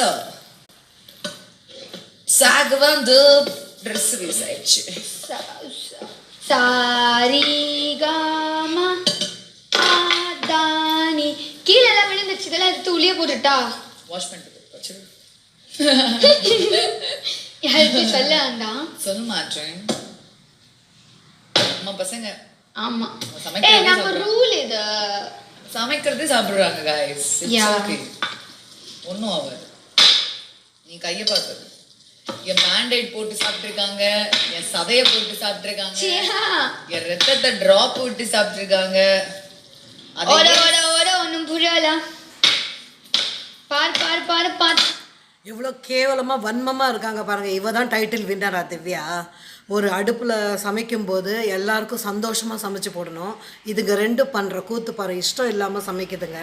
அந்த சாக் வந்து dress release ஆயிடுச்சு. சாரிகாமா ஆதானி கீழே எல்லாம் விழுந்துச்சு. இதெல்லாம் எடுத்து உள்ளே போட்டுட்டா வாஷ் பண்ணிட்டு வச்சு யாருக்கு சொல்ல வேண்டாம். சொல்ல மாட்டேன். நம்ம பசங்க ஆமா சமைக்கிறது நம்ம ரூல் இது. சமைக்கிறதே சாப்பிடுறாங்க guys. ஒன்னும் ஆகாது. நீ கையை பார்த்து என் பேண்டைட் போட்டு சாப்பிட்டுருக்காங்க, என் சதைய போட்டு சாப்பிட்டுருக்காங்க, என் ரத்தத்தை டிராப் விட்டு சாப்பிட்டுருக்காங்க. ஒன்னும் புரியல. பார் பார் பார் பார் எவ்வளோ கேவலமாக வன்மமாக இருக்காங்க பாருங்கள். இவ தான் டைட்டில் வின்னரா திவ்யா. ஒரு அடுப்பில் சமைக்கும்போது எல்லாருக்கும் சந்தோஷமாக சமைச்சு போடணும். இதுங்க ரெண்டும் பண்ணுற கூத்து பாரு, இஷ்டம் இல்லாமல் சமைக்குதுங்க.